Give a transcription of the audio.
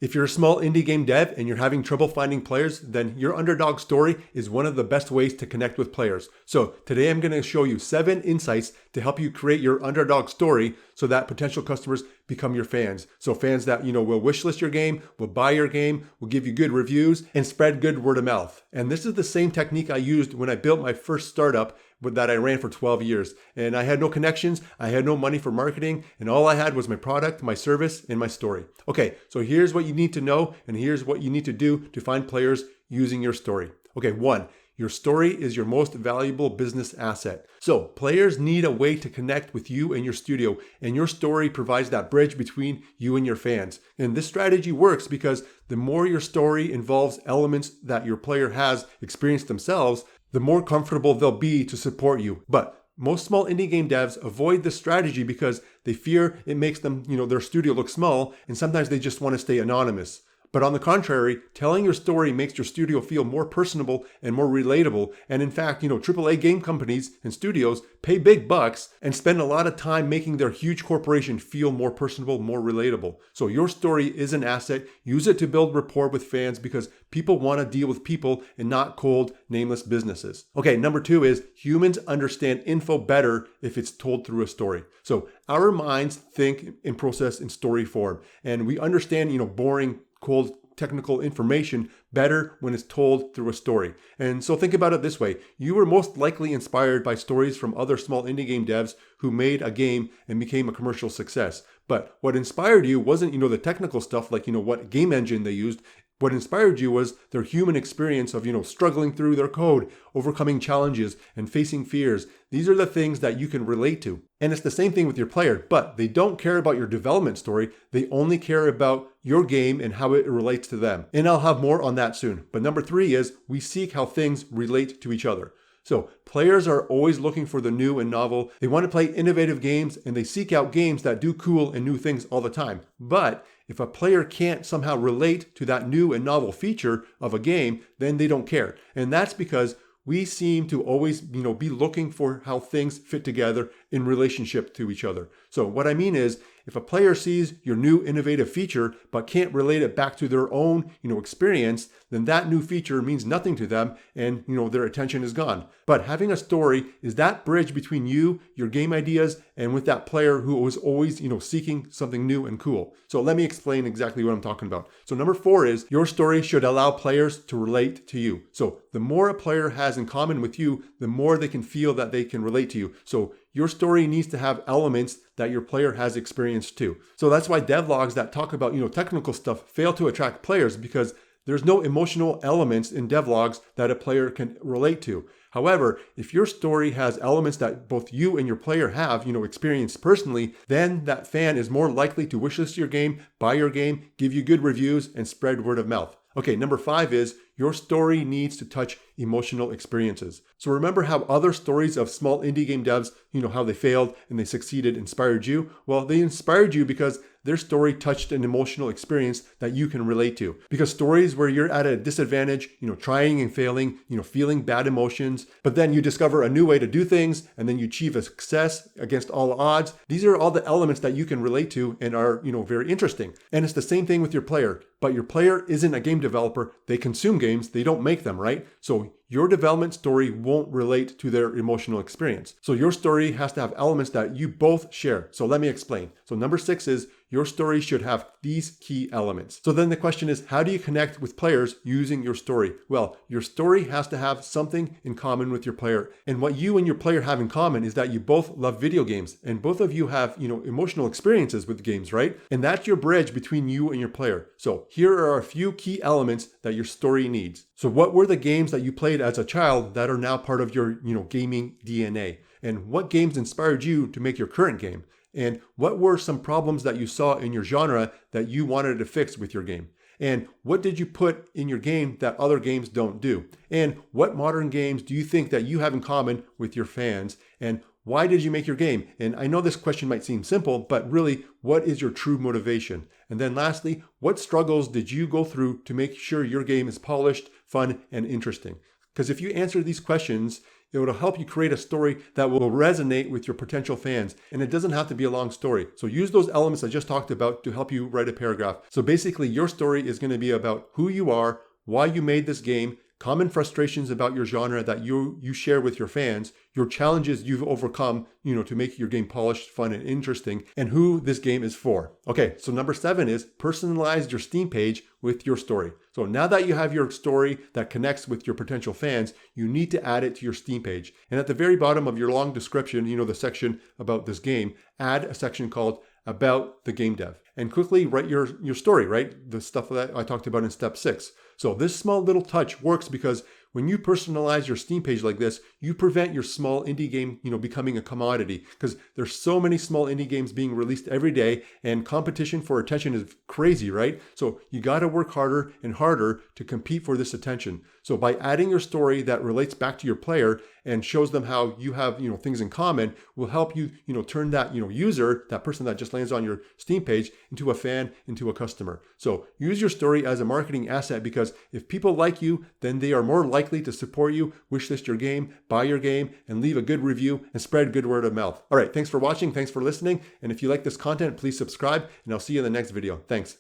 If you're a small indie game dev and you're having trouble finding players, then your Underdog story is one of the best ways to connect with players. So today I'm going to show you 7 insights to help you create your Underdog story so that potential customers become your fans. So fans that, will wishlist your game, will buy your game, will give you good reviews and spread good word of mouth. And this is the same technique I used when I built my first startup that I ran for 12 years. And I had no connections, I had no money for marketing, and all I had was my product, my service, and my story. Okay, so here's what you need to know, and here's what you need to do to find players using your story. Okay, 1, your story is your most valuable business asset. So players need a way to connect with you and your studio, and your story provides that bridge between you and your fans. And this strategy works because the more your story involves elements that your player has experienced themselves, the more comfortable they'll be to support you. But most small indie game devs avoid this strategy because they fear it makes them, their studio look small, and sometimes they just want to stay anonymous. But on the contrary, telling your story makes your studio feel more personable and more relatable. And in fact, AAA game companies and studios pay big bucks and spend a lot of time making their huge corporation feel more personable, more relatable. So your story is an asset. Use it to build rapport with fans because people want to deal with people and not cold, nameless businesses. Okay, number 2 is humans understand info better if it's told through a story. So our minds think and process in story form, and we understand, boring, cold technical information better when it's told through a story. And so think about it this way. You were most likely inspired by stories from other small indie game devs who made a game and became a commercial success. But what inspired you wasn't, the technical stuff like, what game engine they used. What inspired you was their human experience of, struggling through their code, overcoming challenges, and facing fears. These are the things that you can relate to. And it's the same thing with your player, but they don't care about your development story. They only care about your game and how it relates to them. And I'll have more on that soon. But number 3 is we seek how things relate to each other. So players are always looking for the new and novel. They want to play innovative games and they seek out games that do cool and new things all the time. But if a player can't somehow relate to that new and novel feature of a game, then they don't care. And that's because we seem to always, be looking for how things fit together in relationship to each other. So what I mean is, if a player sees your new innovative feature but can't relate it back to their own, experience, then that new feature means nothing to them and, their attention is gone. But having a story is that bridge between you, your game ideas, and with that player who was always, seeking something new and cool. So let me explain exactly what I'm talking about. So number 4 is your story should allow players to relate to you. So the more a player has in common with you, the more they can feel that they can relate to you. So your story needs to have elements that your player has experienced too. So that's why devlogs that talk about, technical stuff fail to attract players because there's no emotional elements in devlogs that a player can relate to. However, if your story has elements that both you and your player have, experienced personally, then that fan is more likely to wishlist your game, buy your game, give you good reviews, and spread word of mouth. Okay, number 5 is your story needs to touch emotional experiences. So remember how other stories of small indie game devs, how they failed and they succeeded, inspired you? Well, they inspired you because their story touched an emotional experience that you can relate to. Because stories where you're at a disadvantage, trying and failing, feeling bad emotions, but then you discover a new way to do things and then you achieve a success against all odds. These are all the elements that you can relate to and are, very interesting. And it's the same thing with your player. But your player isn't a game developer. They consume games, they don't make them, right? So your development story won't relate to their emotional experience. So your story has to have elements that you both share. So let me explain. So number 6 is your story should have these key elements. So then the question is, how do you connect with players using your story? Well, your story has to have something in common with your player. And what you and your player have in common is that you both love video games and both of you have, emotional experiences with games, right? And that's your bridge between you and your player. So here are a few key elements that your story needs. So what were the games that you played as a child that are now part of your, gaming DNA? And what games inspired you to make your current game? And what were some problems that you saw in your genre that you wanted to fix with your game? And what did you put in your game that other games don't do? And what modern games do you think that you have in common with your fans? And why did you make your game? And I know this question might seem simple, but really, what is your true motivation? And then lastly, what struggles did you go through to make sure your game is polished, fun, and interesting? Because if you answer these questions, It will help you create a story that will resonate with your potential fans. And it doesn't have to be a long story. So use those elements I just talked about to help you write a paragraph. So basically, your story is going to be about who you are, why you made this game, common frustrations about your genre that you share with your fans, your challenges you've overcome, to make your game polished, fun, and interesting, and who this game is for. Okay, so number 7 is personalize your Steam page with your story. So now that you have your story that connects with your potential fans, you need to add it to your Steam page. And at the very bottom of your long description, the section about this game, add a section called about the game dev, and quickly write your story, right? The stuff that I talked about in step 6. So this small little touch works because when you personalize your Steam page like this, you prevent your small indie game, becoming a commodity, because there's so many small indie games being released every day and competition for attention is crazy, right? So you got to work harder and harder to compete for this attention. So by adding your story that relates back to your player and shows them how you have, things in common, will help you, turn that, user, that person that just lands on your Steam page, into a fan, into a customer. So use your story as a marketing asset, because if people like you, then they are more likely to support you, wishlist your game, buy your game, and leave a good review and spread good word of mouth. All right, thanks for watching. Thanks for listening. And if you like this content, please subscribe, and I'll see you in the next video. Thanks.